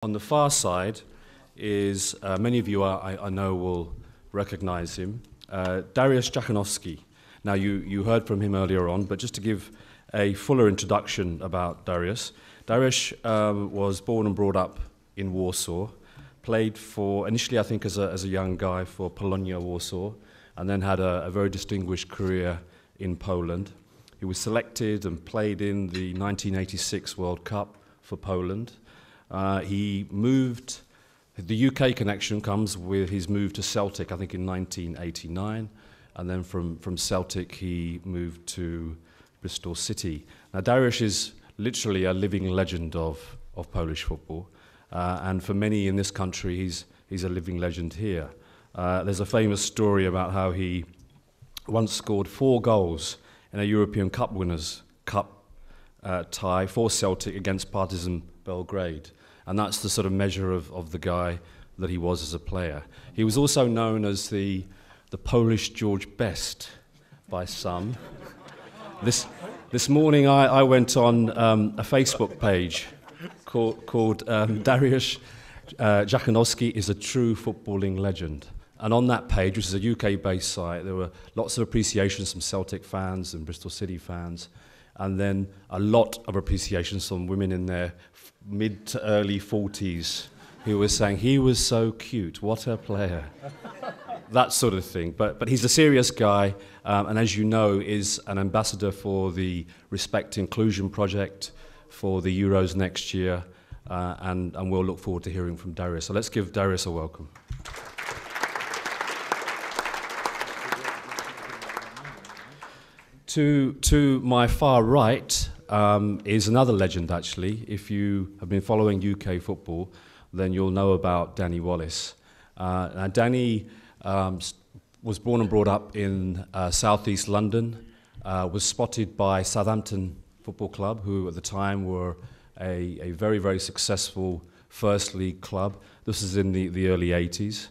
On the far side is, many of you I know will recognize him, Dariusz Dziekanowski. Now you heard from him earlier on, but just to give a fuller introduction about Dariusz. Dariusz was born and brought up in Warsaw, played for, initially I think as a young guy for Polonia Warsaw, and then had a very distinguished career in Poland. He was selected and played in the 1986 World Cup for Poland. He moved, the UK connection comes with his move to Celtic, I think in 1989, and then from Celtic he moved to Bristol City. Now Dariusz is literally a living legend of Polish football, and for many in this country he's a living legend here. There's a famous story about how he once scored 4 goals in a European Cup Winners' Cup tie for Celtic against Partizan Belgrade. And that's the sort of measure of the guy that he was as a player. He was also known as the Polish George Best by some. This morning I went on a Facebook page called Dariusz Dziekanowski is a true footballing legend. And on that page, which is a UK-based site, there were lots of appreciations from Celtic fans and Bristol City fans, and then a lot of appreciations from women in their mid to early 40s who were saying, he was so cute, what a player. That sort of thing. But he's a serious guy, and as you know, is an ambassador for the Respect Inclusion project for the Euros next year, and we'll look forward to hearing from Dariusz. So let's give Dariusz a welcome. To my far right is another legend, actually. If you have been following UK football, then you'll know about Danny Wallace. Now Danny was born and brought up in southeast London, was spotted by Southampton Football Club, who at the time were a very, very successful First League club. This is in the early 80s.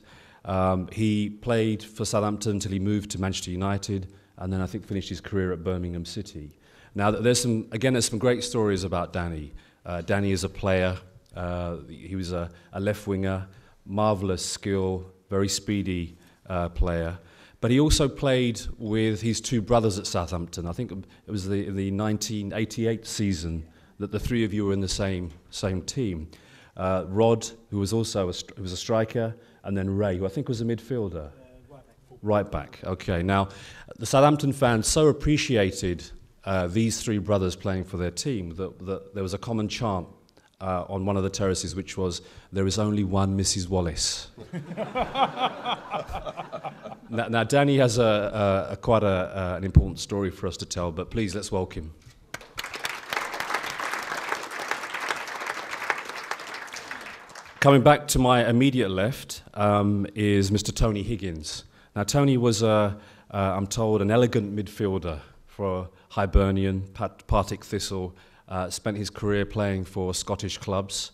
He played for Southampton until he moved to Manchester United, and then I think finished his career at Birmingham City. Now there's some great stories about Danny. Danny is a player. He was a left winger, marvelous skill, very speedy player. But he also played with his 2 brothers at Southampton. I think it was the 1988 season that the 3 of you were in the same team. Rod, who was also a striker, and then Ray, who I think was a midfielder. Right back. Okay. Now, the Southampton fans so appreciated these 3 brothers playing for their team that there was a common chant on one of the terraces, which was, "There is only one Mrs. Wallace." now, Danny has quite an important story for us to tell, but please let's welcome him. Coming back to my immediate left is Mr. Tony Higgins. Now, Tony was, I'm told, an elegant midfielder for Hibernian, Partick Thistle, spent his career playing for Scottish clubs.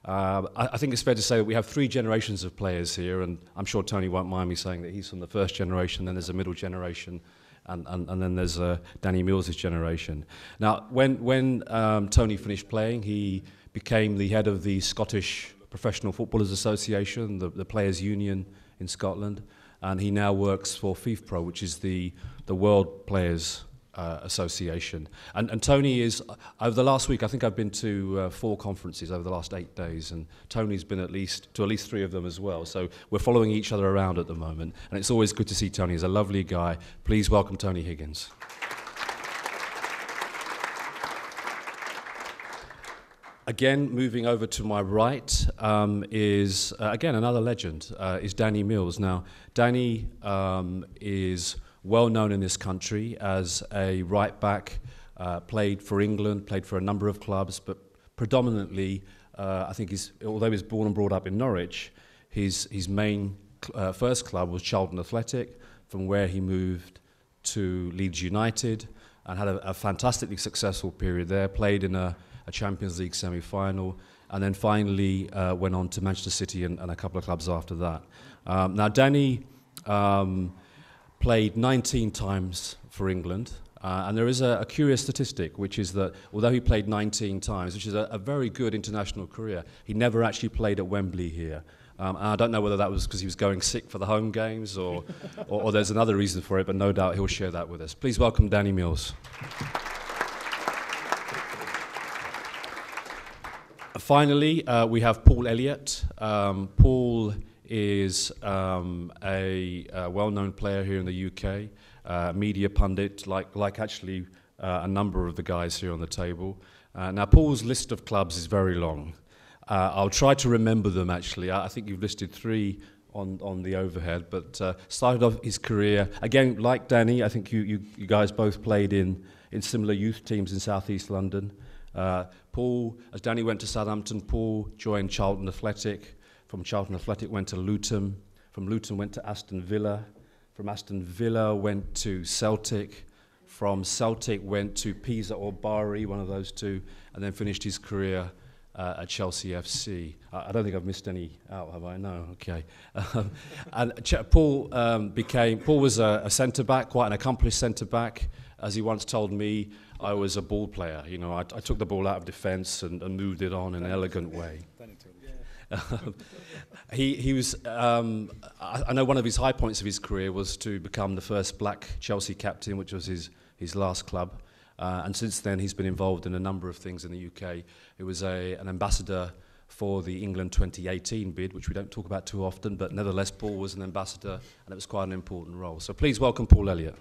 I think it's fair to say that we have 3 generations of players here, and I'm sure Tony won't mind me saying that he's from the first generation, then there's a middle generation, and then there's Danny Mills' generation. Now, when Tony finished playing, he became the head of the Scottish Professional Footballers Association, the Players' Union in Scotland, and he now works for FiPro, which is the World Players Association. And Tony is, over the last week, I think I've been to 4 conferences over the last 8 days, and Tony's been to at least 3 of them as well. So we're following each other around at the moment, and it's always good to see Tony. He's a lovely guy. Please welcome Tony Higgins. Again, moving over to my right is, again, another legend, is Danny Mills. Now, Danny is well known in this country as a right back, played for England, played for a number of clubs, but predominantly, I think although he was born and brought up in Norwich, his main first club was Charlton Athletic, from where he moved to Leeds United and had a fantastically successful period there, played in a Champions League semi-final, and then finally went on to Manchester City and a couple of clubs after that. Now, Danny played 19 times for England, And there is a curious statistic, which is that although he played 19 times, which is a very good international career, he never actually played at Wembley here. And I don't know whether that was because he was going sick for the home games or there's another reason for it, but no doubt he'll share that with us. Please welcome Danny Mills. Finally, we have Paul Elliott. Paul is a well-known player here in the UK. Media pundit, like actually a number of the guys here on the table. Now, Paul's list of clubs is very long. I'll try to remember them, actually. I think you've listed 3 on the overhead, but started off his career, again, like Danny, I think you guys both played in similar youth teams in South East London. Paul, as Danny went to Southampton, Paul joined Charlton Athletic. From Charlton Athletic went to Luton. From Luton went to Aston Villa. From Aston Villa went to Celtic. From Celtic went to Pisa or Bari, one of those two, and then finished his career at Chelsea FC. I don't think I've missed any out, have I? No, okay. And Paul was a centre-back, quite an accomplished centre-back. As he once told me, I was a ball player. You know, I took the ball out of defence and moved it on in an elegant way. He was. I know one of his high points of his career was to become the first black Chelsea captain, which was his last club. And since then, he's been involved in a number of things in the UK. He was an ambassador for the England 2018 bid, which we don't talk about too often, but nevertheless, Paul was an ambassador, and it was quite an important role. So please welcome Paul Elliott.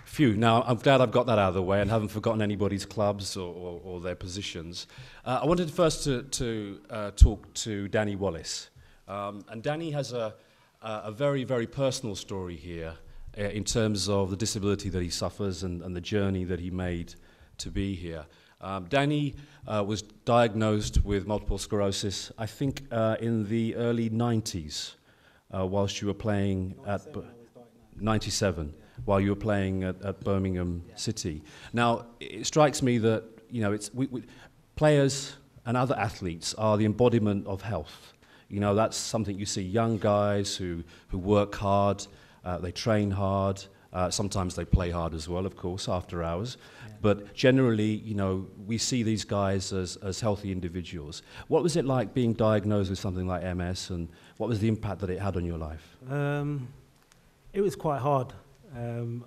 Phew. Now, I'm glad I've got that out of the way and haven't forgotten anybody's clubs or their positions. I wanted first to talk to Danny Wallace. And Danny has a very, very personal story here in terms of the disability that he suffers and the journey that he made to be here. Danny was diagnosed with multiple sclerosis, I think, in the early 90s, whilst you were playing at 97. While you were playing at Birmingham City. Now, it strikes me that, you know, players and other athletes are the embodiment of health. You know, that's something you see young guys who work hard, they train hard, sometimes they play hard as well, of course, after hours. Yeah. But generally, you know, we see these guys as healthy individuals. What was it like being diagnosed with something like MS, and what was the impact that it had on your life? It was quite hard.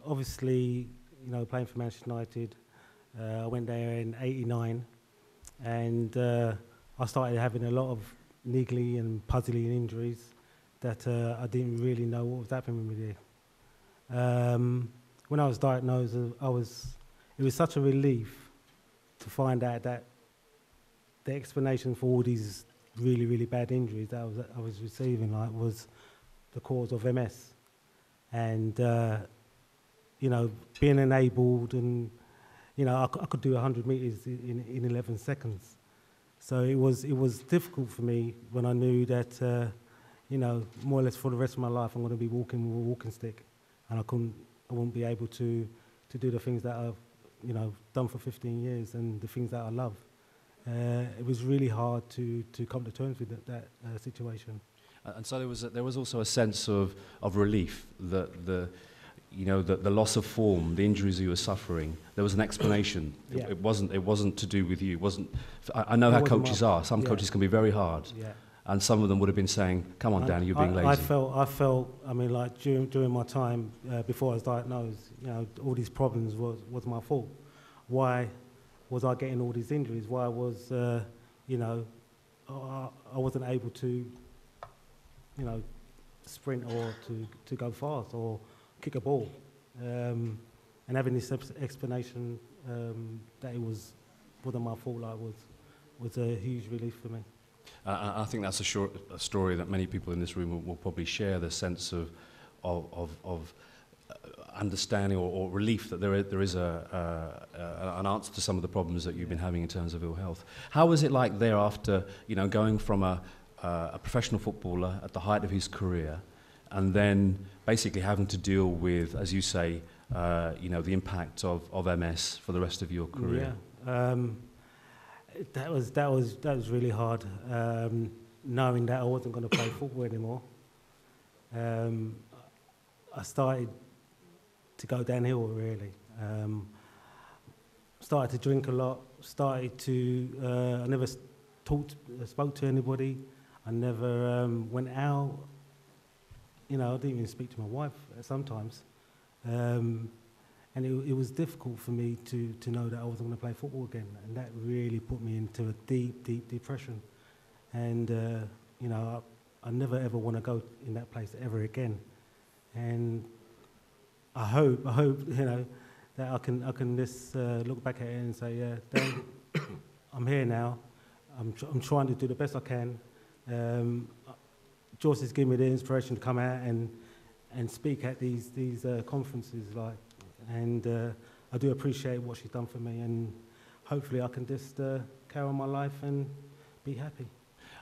Obviously, you know, playing for Manchester United, I went there in '89, and I started having a lot of niggly and puzzly injuries that I didn't really know what was happening with me. When I was diagnosed, it was such a relief to find out that the explanation for all these really, really bad injuries that I was receiving was the cause of MS. And, you know, being enabled and, you know, I could do 100 metres in 11 seconds. So it was difficult for me when I knew that, you know, more or less for the rest of my life I'm going to be walking with a walking stick, and I won't be able to do the things that I've, you know, done for 15 years and the things that I love. It was really hard to come to terms with that situation. And so there was also a sense of relief that the loss of form, the injuries you were suffering. There was an explanation. Yeah. It wasn't to do with you. I know how coaches are. Some coaches can be very hard. Yeah. And some of them would have been saying, "Come on, Danny, you're being lazy." I felt. I mean, like during my time before I was diagnosed, you know, all these problems was my fault. Why was I getting all these injuries? Why was you know, I wasn't able to, you know, sprint or to go fast or kick a ball, and having this explanation that it wasn't my fault, like, was a huge relief for me. I think that's a story that many people in this room will probably share, the sense of understanding or relief that there is an answer to some of the problems that you've been having in terms of ill health. How was it like thereafter, you know, going from a professional footballer at the height of his career, and then basically having to deal with, as you say, you know, the impact of MS for the rest of your career? Yeah. That was really hard, knowing that I wasn't going to play football anymore. um, I started to go downhill, really. Started to drink a lot, started to, I never spoke to anybody, I never went out, you know, I didn't even speak to my wife sometimes. And it was difficult for me to know that I wasn't going to play football again, and that really put me into a deep, deep depression. And, you know, I never ever want to go in that place ever again. And I hope, you know, that I can just look back at it and say, yeah, Dan, I'm here now. I'm trying to do the best I can. Joyce has given me the inspiration to come out and speak at these conferences, like, and I do appreciate what she's done for me, and hopefully I can just carry on my life and be happy.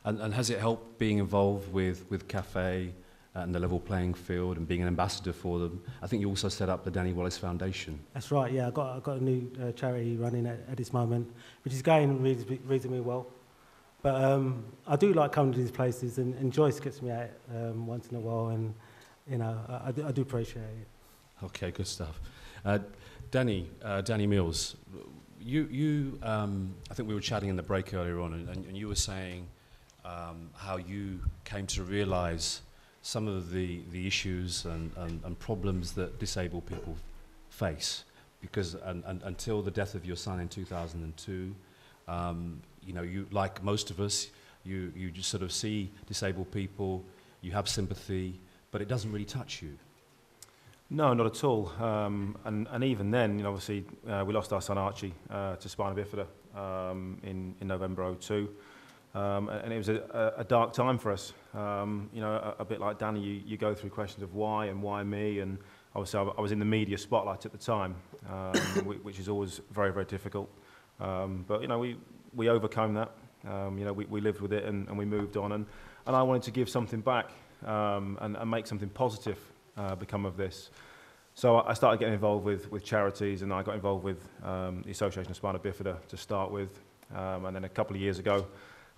And has it helped being involved with Cafe and the level playing field and being an ambassador for them? I think you also set up the Danny Wallace Foundation. That's right, yeah. I got a new charity running at this moment, which is going reasonably well. But I do like coming to these places, and Joyce gets me out once in a while, and you know, I do appreciate it. Okay, good stuff. Danny Mills, you I think we were chatting in the break earlier on, and you were saying how you came to realise some of the issues and problems that disabled people face, because until the death of your son in 2002, you know, you, like most of us, you just sort of see disabled people, you have sympathy, but it doesn't really touch you. No, not at all. And even then, you know, obviously, we lost our son Archie to spina bifida in November 2002. And it was a dark time for us. You know, a bit like Danny, you go through questions of why and why me, and obviously I was in the media spotlight at the time, which is always very, very difficult. But, you know, we overcame that. You know, we lived with it, and we moved on. And I wanted to give something back and make something positive become of this. So I started getting involved with charities, and I got involved with the Association of Spina Bifida to start with. And then a couple of years ago,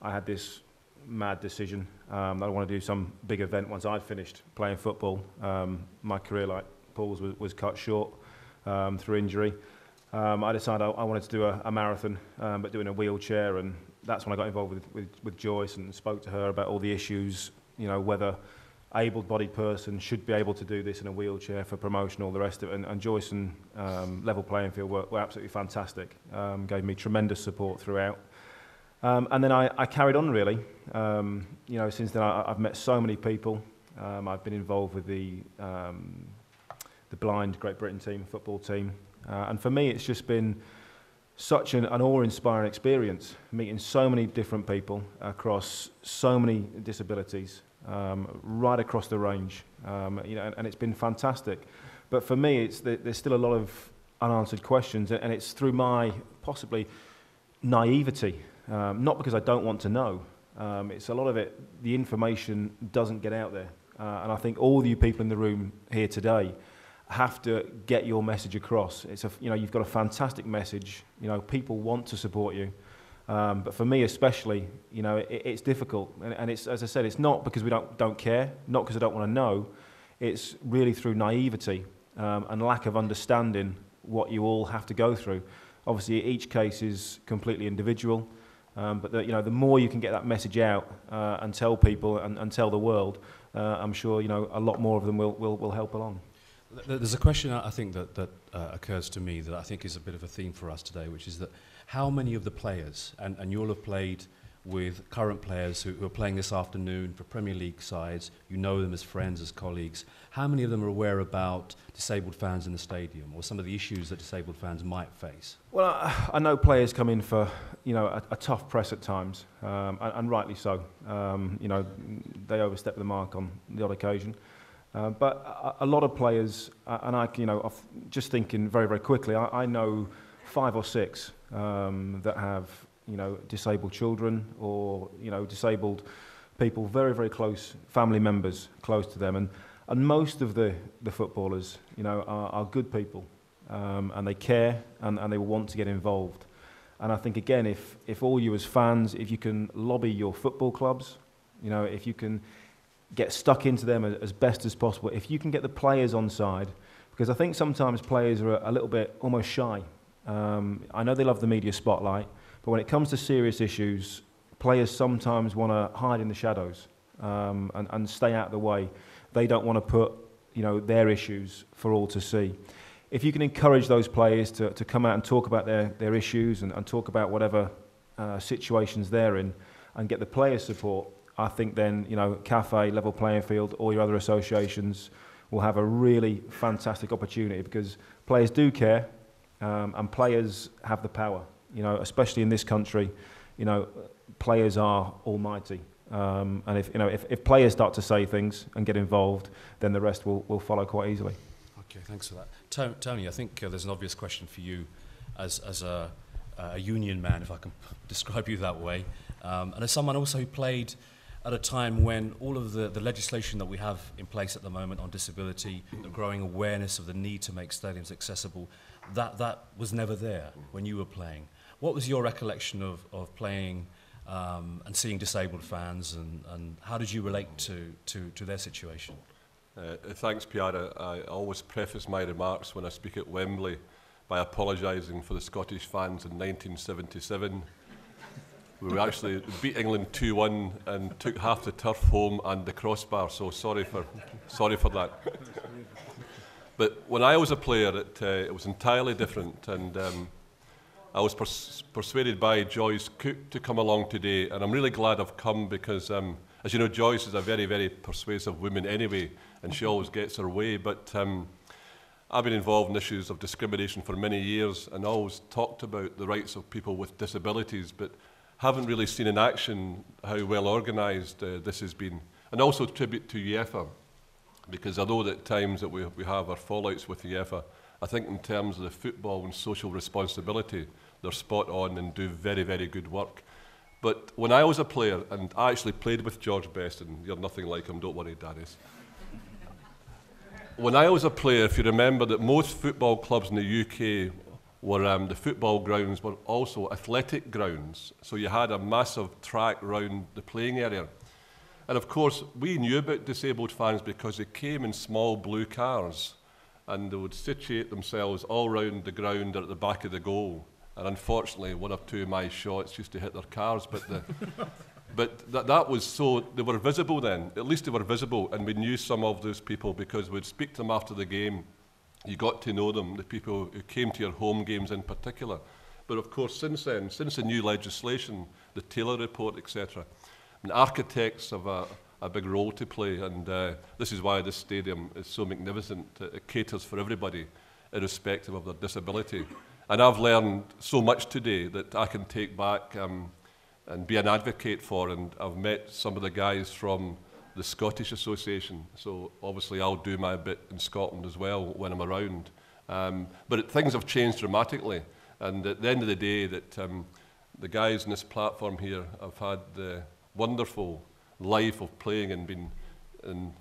I had this mad decision that I want to do some big event once I'd finished playing football. My career, like Paul's, was cut short through injury. I decided I wanted to do a marathon, but do it in a wheelchair, and that's when I got involved with Joyce and spoke to her about all the issues, you know, whether able-bodied person should be able to do this in a wheelchair for promotion, all the rest of it. And Joyce and Level Playing Field were absolutely fantastic, gave me tremendous support throughout. And then I carried on, really. You know, since then I've met so many people. I've been involved with the blind Great Britain team, football team. And for me, it's just been such an awe-inspiring experience, meeting so many different people across so many disabilities, right across the range. You know, and it's been fantastic. But for me, there's still a lot of unanswered questions, and it's through my possibly naivety. Not because I don't want to know. It's a lot of it, the information doesn't get out there. And I think all of you people in the room here today have to get your message across. You know, you've got a fantastic message. You know, people want to support you. But for me especially, you know, it's difficult. And it's, as I said, it's not because we don't care, not because I don't want to know. It's really through naivety and lack of understanding what you all have to go through. Obviously, each case is completely individual. But you know, the more you can get that message out and tell people and tell the world, I'm sure, you know, a lot more of them will help along. There's a question I think that occurs to me that I think is a bit of a theme for us today, which is that how many of the players, and you'll have played with current players who are playing this afternoon for Premier League sides, you know them as friends, as colleagues, how many of them are aware about disabled fans in the stadium or some of the issues that disabled fans might face? Well, I know players come in for, you know, a tough press at times, and rightly so. You know, they overstep the mark on the odd occasion. But a lot of players, and you know, just thinking very, very quickly, I know 5 or 6 that have, you know, disabled children or, you know, disabled people, very, very close family members close to them. And most of the footballers, you know, are good people, and they care and they want to get involved. And I think, again, if all you as fans, if you can lobby your football clubs, you know, if you can get stuck into them as best as possible. If you can get the players on side, because I think sometimes players are a little bit almost shy. I know they love the media spotlight, but when it comes to serious issues, players sometimes want to hide in the shadows and stay out of the way. They don't want to put, their issues for all to see. If you can encourage those players to come out and talk about their issues and talk about whatever situations they're in and get the players' support, I think then, CAFE, Level Playing Field, all your other associations will have a really fantastic opportunity, because players do care and players have the power. Especially in this country, players are almighty. And if players start to say things and get involved, then the rest will follow quite easily. Okay, thanks for that. Tony, I think there's an obvious question for you as a union man, if I can describe you that way, and as someone also who played at a time when all of the legislation that we have in place at the moment on disability, the growing awareness of the need to make stadiums accessible, that was never there when you were playing. What was your recollection of playing and seeing disabled fans, and how did you relate to their situation? Thanks, Piara. I always preface my remarks when I speak at Wembley by apologising for the Scottish fans in 1977. We actually beat England 2-1 and took half the turf home and the crossbar, so sorry for that. But when I was a player, it was entirely different, and I was persuaded by Joyce Cook to come along today, and I'm really glad I've come because, as you know, Joyce is a very, very persuasive woman anyway, and she always gets her way, but I've been involved in issues of discrimination for many years and always talked about the rights of people with disabilities, but haven't really seen in action how well organised this has been. And also tribute to UEFA, because I know that at times that we have our fallouts with UEFA, I think in terms of the football and social responsibility, they're spot on and do very, very good work. But when I was a player, and I actually played with George Best, and you're nothing like him, don't worry, Dariusz. When I was a player, if you remember that most football clubs in the UK were, the football grounds were also athletic grounds. So you had a massive track round the playing area. And of course, we knew about disabled fans because they came in small blue cars and they would situate themselves all round the ground or at the back of the goal. And unfortunately, one or two of my shots used to hit their cars, but that was so, they were visible then. At least they were visible, and we knew some of those people because we'd speak to them after the game. You got to know them, the people who came to your home games in particular. But of course, since then, since the new legislation, the Taylor report, etc., and architects have a big role to play, and this is why this stadium is so magnificent. It caters for everybody, irrespective of their disability. And I've learned so much today that I can take back and be an advocate for, and I've met some of the guys from the Scottish Association, so obviously I'll do my bit in Scotland as well when I'm around. But things have changed dramatically, and at the end of the day, that the guys on this platform here have had the wonderful life of playing and been in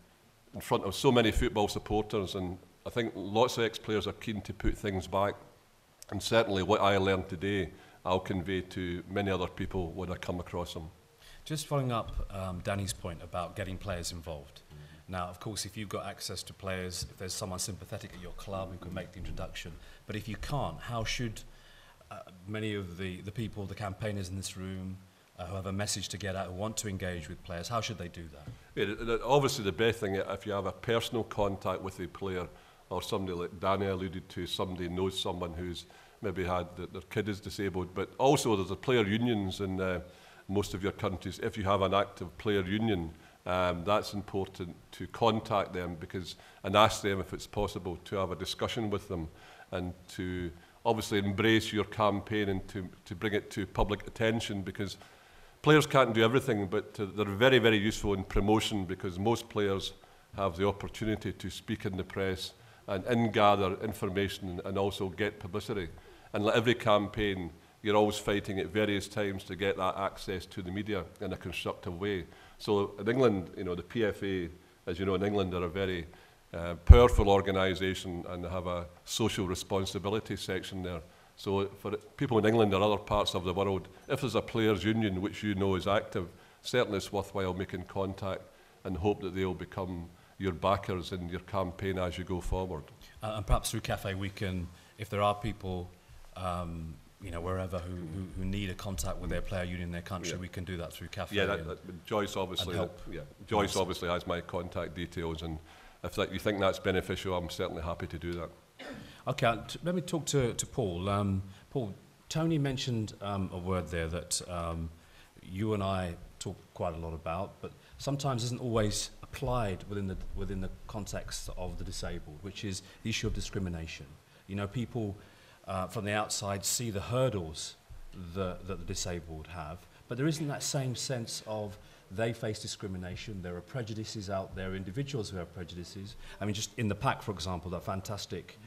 front of so many football supporters, and I think lots of ex-players are keen to put things back, and certainly what I learned today I'll convey to many other people when I come across them. Just following up Danny's point about getting players involved. Now, of course, if you've got access to players, if there's someone sympathetic at your club who can make the introduction, but if you can't, how should many of the people, the campaigners in this room, who have a message to get out, who want to engage with players, how should they do that? Obviously, the best thing, if you have a personal contact with a player, or somebody like Danny alluded to, somebody knows someone who's maybe had their kid is disabled, but also there's a player unions in most of your countries. If you have an active player union, that's important to contact them and ask them if it's possible to have a discussion with them and to obviously embrace your campaign and to bring it to public attention, because players can't do everything, but they're very, very useful in promotion, because most players have the opportunity to speak in the press and gather information and also get publicity. And like every campaign, you're always fighting at various times to get that access to the media in a constructive way. So in England, the PFA, as you know, in England, are a very powerful organisation and have a social responsibility section there. So for people in England or other parts of the world, if there's a players' union which you know is active, certainly it's worthwhile making contact and hope that they'll become your backers in your campaign as you go forward. And perhaps through Cafe we can, if there are people wherever who need a contact with their player union in their country, we can do that through Cafe. Yeah, Joyce obviously. Joyce obviously has my contact details, and if you think that's beneficial, I'm certainly happy to do that. Okay, let me talk to Paul. Paul, Tony mentioned a word there that you and I talk quite a lot about, but sometimes isn't always applied within the context of the disabled, which is the issue of discrimination. You know, people from the outside see the hurdles that the disabled have, but there isn't that same sense of they face discrimination. There are prejudices out there, individuals who have prejudices. I mean, just in the pack, for example, that fantastic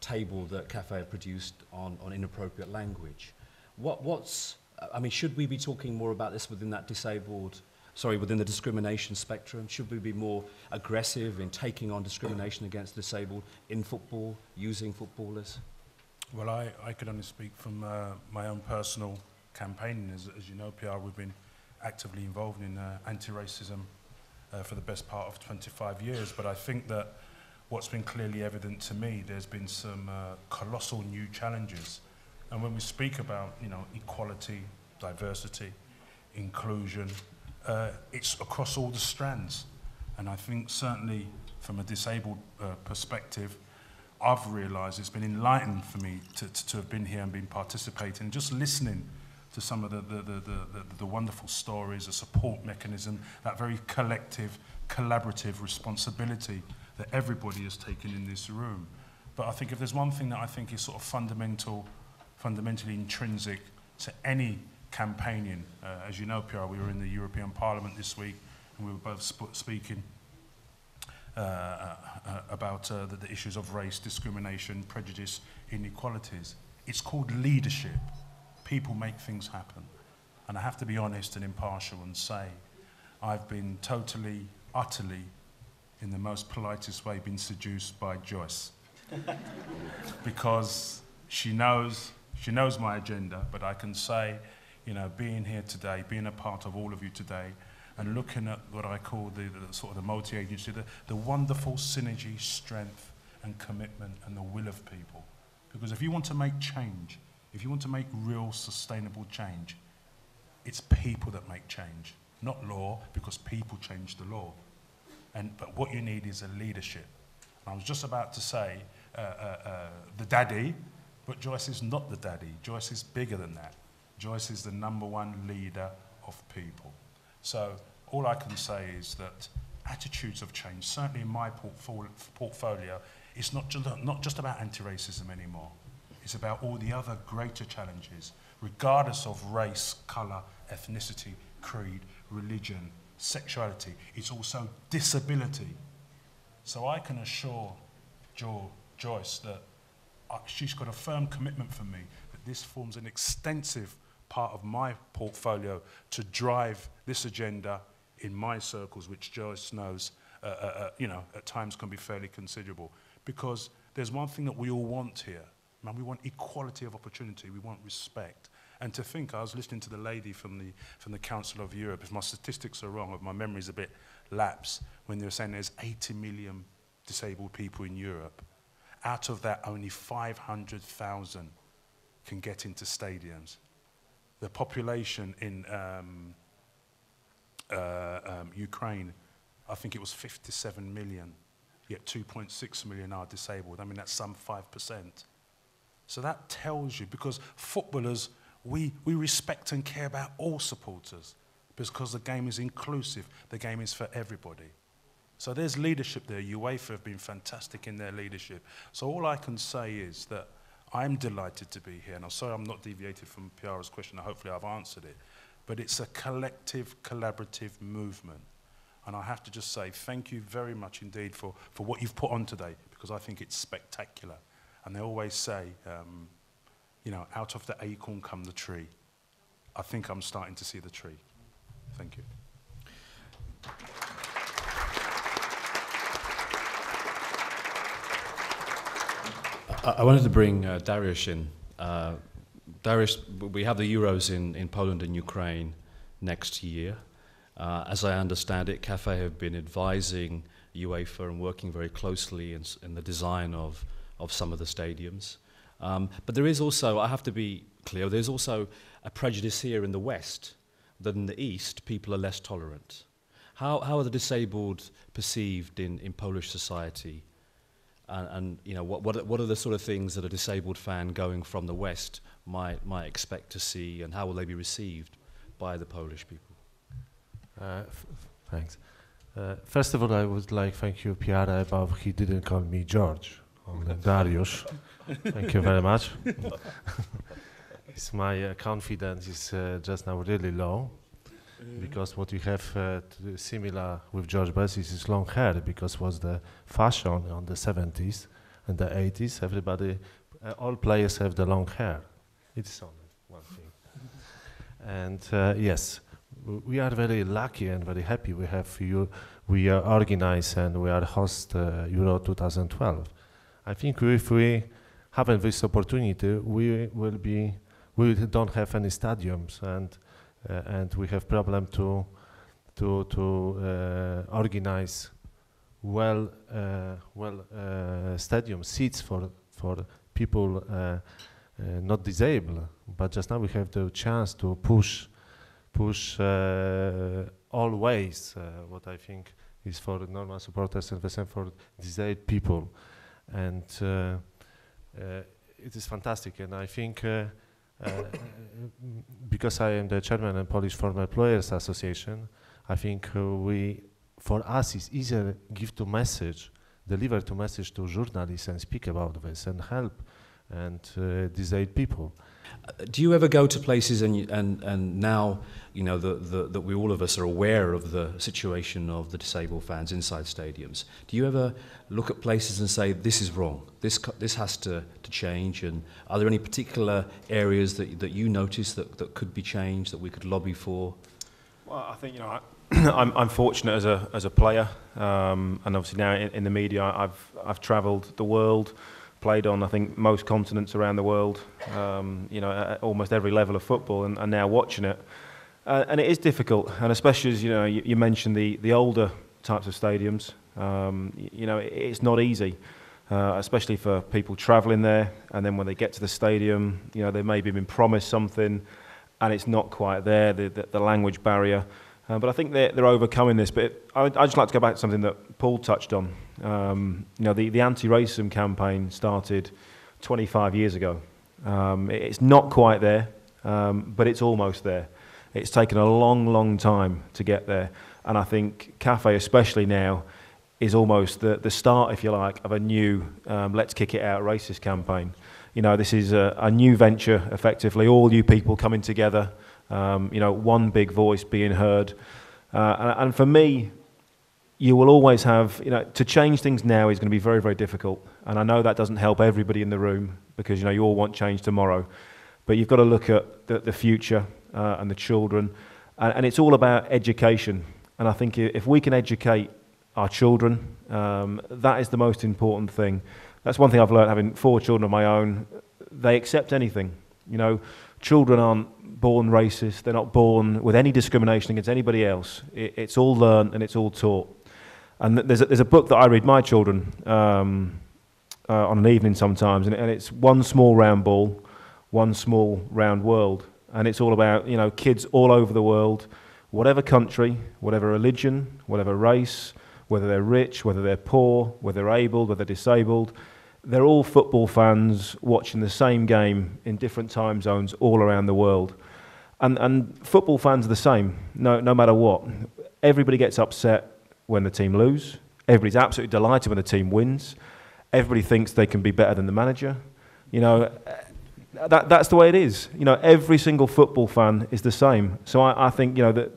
table that Cafe produced on inappropriate language. Should we be talking more about this within the discrimination spectrum? Should we be more aggressive in taking on discrimination against disabled in football, using footballers? Well, I could only speak from my own personal campaigning. As you know, Piara, we've been actively involved in anti-racism for the best part of 25 years. But I think that what's been clearly evident to me, there's been some colossal new challenges. And when we speak about, equality, diversity, inclusion, it's across all the strands. And I think certainly from a disabled perspective, I've realised it's been enlightening for me to have been here and been participating, just listening to some of the wonderful stories, the support mechanism, that very collective, collaborative responsibility that everybody has taken in this room. But I think if there's one thing that I think is sort of fundamentally intrinsic to any campaigning, as you know, Piara, we were in the European Parliament this week, and we were both speaking about the issues of race, discrimination, prejudice, inequalities. It's called leadership. People make things happen. And I have to be honest and impartial and say, I've been totally, utterly, in the most politest way, been seduced by Joyce. Because she knows my agenda, but I can say, being here today, being a part of all of you today, and looking at what I call the sort of the multi-agency, the wonderful synergy, strength, and commitment, and the will of people. Because if you want to make change, if you want to make real sustainable change, it's people that make change, not law, because people change the law. But what you need is a leadership. And I was just about to say the daddy, but Joyce is not the daddy. Joyce is bigger than that. Joyce is the #1 leader of people. So all I can say is that attitudes have changed. Certainly in my portfolio, it's not just about anti-racism anymore. It's about all the other greater challenges, regardless of race, colour, ethnicity, creed, religion, sexuality. It's also disability. So I can assure Joyce that she's got a firm commitment from me that this forms an extensive part of my portfolio to drive this agenda in my circles, which Joyce knows, at times can be fairly considerable. Because there's one thing that we all want here. Man, we want equality of opportunity. We want respect. And to think, I was listening to the lady from the Council of Europe. If my statistics are wrong, if my memory's a bit lapse, when they were saying there's 80 million disabled people in Europe. Out of that, only 500,000 can get into stadiums. The population in Ukraine, I think it was 57 million, yet 2.6 million are disabled. I mean, that's some 5%. So that tells you, because footballers, we respect and care about all supporters, because the game is inclusive, the game is for everybody. So there's leadership there. UEFA have been fantastic in their leadership. So all I can say is that I'm delighted to be here, and I'm sorry I'm not deviated from Piara's question, hopefully I've answered it, but it's a collective, collaborative movement. And I have to just say thank you very much indeed for what you've put on today, because I think it's spectacular. And they always say, out of the acorn come the tree. I think I'm starting to see the tree. Thank you. I wanted to bring Dariusz in. Dariusz, we have the Euros in Poland and Ukraine next year. As I understand it, CAFE have been advising UEFA and working very closely in the design of some of the stadiums. But there is also, I have to be clear, there's also a prejudice here in the West that in the East people are less tolerant. How are the disabled perceived in Polish society? And you know, what are the sort of things that a disabled fan going from the West might expect to see, and how will they be received by the Polish people? Thanks. First of all, I would like to thank you, Piara, about he didn't call me George, only Dariusz. Thank you very much. My confidence is just now really low, because what we have similar with George Best is his long hair, because was the fashion on the 70s and the 80s. Everybody, all players have the long hair. It's only one thing. And yes, we are very lucky and very happy we have you. We are organized and we are host Euro 2012. I think if we have this opportunity, we don't have any stadiums, and we have problem to organize stadium seats for people not disabled. But just now we have the chance to push all ways what I think is for normal supporters and the same for disabled people, and it is fantastic. And I think because I am the chairman of Polish Former Players Association, I think for us it's easier deliver to message to journalists and speak about this and help and disabled people. Do you ever go to places and now, you know, that we all of us are aware of the situation of the disabled fans inside stadiums? Do you ever look at places and say, this is wrong, this has to change? And are there any particular areas that you notice that could be changed, that we could lobby for? Well, I think, you know, I'm fortunate as a player, and obviously now in the media, I've travelled the world, played on, I think, most continents around the world, you know, at almost every level of football, and now watching it. And it is difficult, and especially as, you know, you mentioned the older types of stadiums, you know, it's not easy, especially for people travelling there, and then when they get to the stadium, you know, they maybe been promised something, and it's not quite there, the language barrier. But I think they're overcoming this. But I'd just like to go back to something that Paul touched on. You know, the anti-racism campaign started 25 years ago. It's not quite there, but it's almost there. It's taken a long, long time to get there. And I think CAFE, especially now, is almost the start, if you like, of a new Let's Kick It Out racist campaign. You know, this is a new venture, effectively, all you people coming together. You know, one big voice being heard. And for me, you will always have, you know, to change things now is going to be very, very difficult. And I know that doesn't help everybody in the room because, you know, you all want change tomorrow. But you've got to look at the future and the children. And it's all about education. And I think if we can educate our children, that is the most important thing. That's one thing I've learned having 4 children of my own. They accept anything. You know, children aren't born racist. They're not born with any discrimination against anybody else. It's all learned and it's all taught. And there's a book that I read my children on an evening sometimes, and it's One Small Round Ball, One Small Round World. And it's all about, you know, kids all over the world, whatever country, whatever religion, whatever race, whether they're rich, whether they're poor, whether they're able, whether they're disabled. They're all football fans watching the same game in different time zones all around the world. And football fans are the same, no matter what. Everybody gets upset when the team lose. Everybody's absolutely delighted when the team wins. Everybody thinks they can be better than the manager. You know, that's the way it is. You know, every single football fan is the same. So I think, you know, that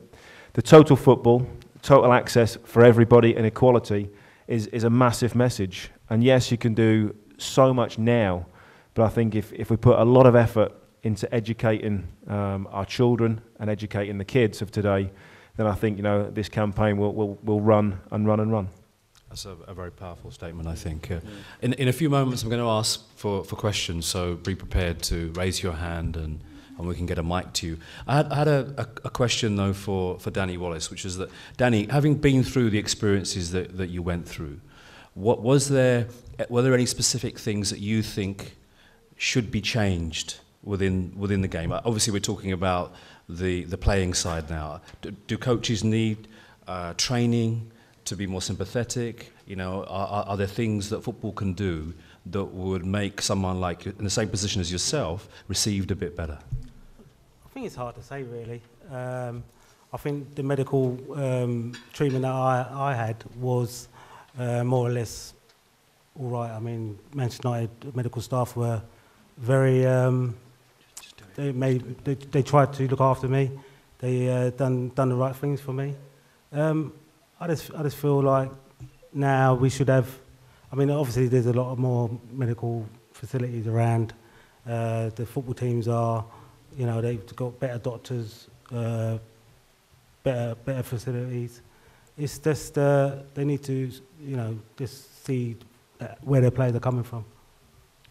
the total football, total access for everybody and equality is a massive message. And yes, you can do so much now, but I think if we put a lot of effort into educating our children and educating the kids of today, then I think, you know, this campaign will run and run and run. That's a very powerful statement, I think. In a few moments, I'm going to ask for questions, so be prepared to raise your hand and and we can get a mic to you. I had a question, though, for Danny Wallace, which is that, Danny, having been through the experiences that you went through, were there any specific things that you think should be changed within the game? Obviously, we're talking about the playing side now. Do coaches need training to be more sympathetic? You know, are there things that football can do that would make someone like in the same position as yourself received a bit better? I think it's hard to say, really. I think the medical treatment that I had was more or less all right. I mean, Manchester United medical staff were very. They tried to look after me. They done the right things for me. I just feel like now we should have. I mean, obviously there's a lot more medical facilities around. The football teams are, you know, they've got better doctors, better facilities. It's just they need to, you know, just see where their players are coming from.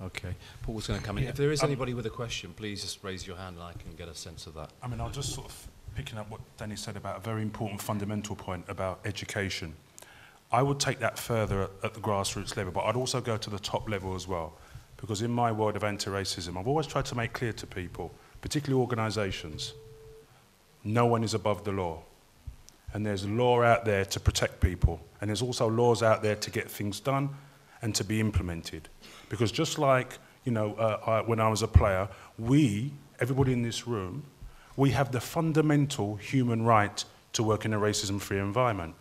Okay, Paul's going to come in. If there is anybody with a question, please just raise your hand and I can get a sense of that. I mean, I'll just sort of picking up what Danny said about a very important fundamental point about education. I would take that further at the grassroots level, but I'd also go to the top level as well. Because in my world of anti-racism, I've always tried to make clear to people, particularly organisations, no one is above the law. And there's law out there to protect people. And there's also laws out there to get things done and to be implemented. Because just like, you know, when I was a player, everybody in this room, we have the fundamental human right to work in a racism-free environment.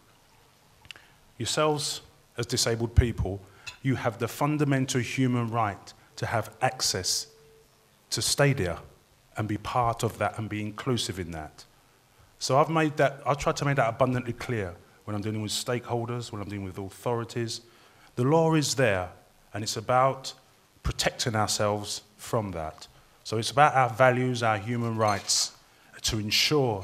Yourselves, as disabled people, you have the fundamental human right to have access to stadia and be part of that and be inclusive in that. So I've tried to make that abundantly clear when I'm dealing with stakeholders, when I'm dealing with authorities. The law is there, and it's about protecting ourselves from that. So it's about our values, our human rights, to ensure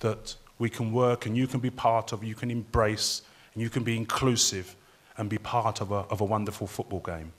that we can work and you can be part of, you can embrace, and you can be inclusive and be part of a wonderful football game.